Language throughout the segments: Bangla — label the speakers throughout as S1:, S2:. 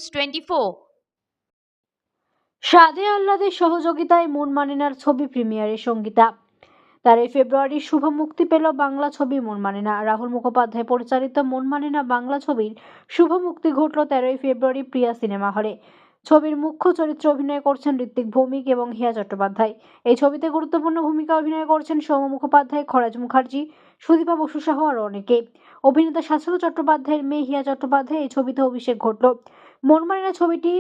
S1: News 24।
S2: সাদে আহ্লাদের সহযোগিতায় মন মানে নার ছবি প্রিমিয়ারে সঙ্গীতা। 13 ফেব্রুয়ারি শুভ মুক্তি পেল বাংলা ছবি মন মানে না। রাহুল মুখোপাধ্যায় পরিচালিত মন মানে না বাংলা ছবির শুভ মুক্তি ঘটল 13 ফেব্রুয়ারি প্রিয়া সিনেমা হলে। ছবির মুখ্য চরিত্রে অভিনয় করছেন ঋত্বিক ভৌমিক এবং হিয়া চট্টোপাধ্যায়। এই ছবিতে গুরুত্বপূর্ণ ভূমিকা অভিনয় করছেন সৌম্য মুখোপাধ্যায়, খরাজ মুখার্জি, সুদীপা বসু সহ আরও অনেকে। অভিনেতা শাশ্বত চট্টোপাধ্যায়ের মেয়ে হিয়া চট্টোপাধ্যায় এই ছবিতে অভিষেক ঘটল। মন মানে না ছবিটি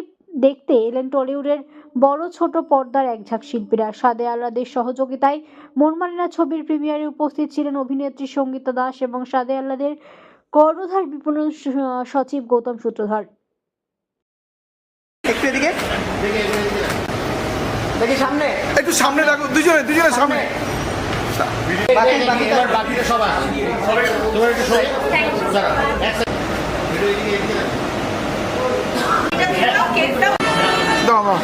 S2: দেখতে এলেন টলিউডের বড় ছোট পর্দার একঝাঁক শিল্পীরা। সাদে আহ্লাদের সহযোগিতায় মন মানে না ছবির প্রিমিয়ারে উপস্থিত ছিলেন অভিনেত্রী সঙ্গীতা দাস এবং সাদে আহ্লাদের কর্ণধার বিপণন সচিব গৌতম সূত্রধর।
S3: একটু এদিকে দেখি, সামনে একটু সামনে রাখো, দুজনে সামনে। বাকিটা সবাই তোমার একটু শো দাও দাও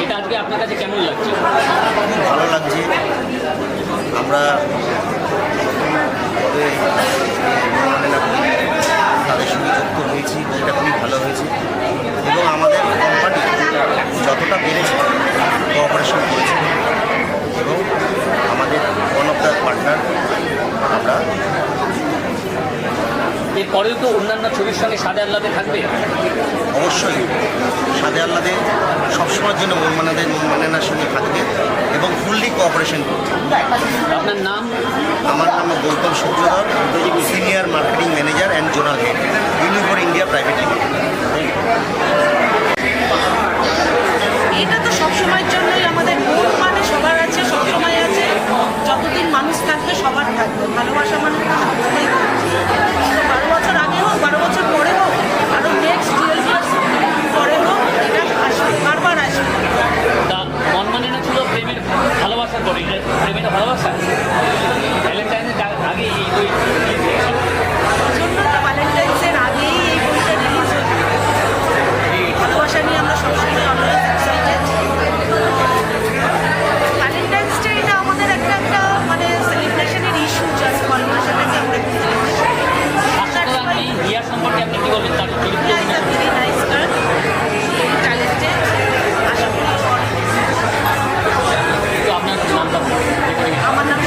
S4: এটা আজকে আপনার কাছে কেমন লাগছে?
S5: ভালো লাগছে। আমরা তাদের সঙ্গে যুক্ত হয়েছি, এটা খুবই ভালো হয়েছে এবং আমাদের কোম্পানি যতটা পেরেছে কোঅপারেশন করেছে এবং আমাদের ওয়ান অফ দ্য পার্টনার আমরা।
S4: এরপরেও তো অন্যান্য ছবির সঙ্গে সাদে আহ্লাদে থাকবে?
S5: অবশ্যই সাদে আহ্লাদে সবসময়ের জন্য মন মানে নার সঙ্গে থাকবে এবং ফুললি কোঅপারেশন করবে।
S4: আপনার নাম?
S5: আমার নাম Gautam Sutradhar, senior marketing manager and zonal head, Unifor India private limited.
S6: এটা তো সবসময়ের জন্যই আমাদের মন মানে সবার আছে, সবসময় আছে, যতদিন মানুষ থাকবে সবার থাকবে। ভালোবাসা মানে তো সবসময় 12 বছর আগে হোক, 12 বছর পরে হোক, আরও নেক্সট 12 ইয়ার্স পরে হোক, এটা আসবে, বারবার আসবে।
S4: তা মন মানে না ছিল প্রেমের ভালোবাসার পরে, প্রেমের ভালোবাসা ভ্যালেন্টাইনের আগে এই বই
S6: জন্য তো ভ্যালেন্টাইন্সের আগেই এই বইটা রিলিজ হয়েছে। ভালোবাসা নিয়ে আমরা সবসময় অলওয়েজ এক্সাইটেড। ভ্যালেন্টাইন্স ডে এটা আমাদের একটা মানে সেলিব্রেশনের ইস্যু, জাস্ট ভালোবাসাটাকে আমরা
S4: আপনি হিয়া সম্পর্কে আপনি কি বলবেন? তার চরিত্র
S6: ভেরি নাইস গার্ল, ট্যালেন্টেড। আশা করি
S4: তো আপনার নামটা
S6: আমার নাম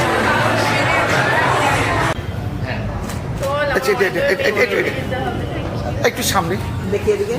S3: একটু সামনে দেখি এদিকে।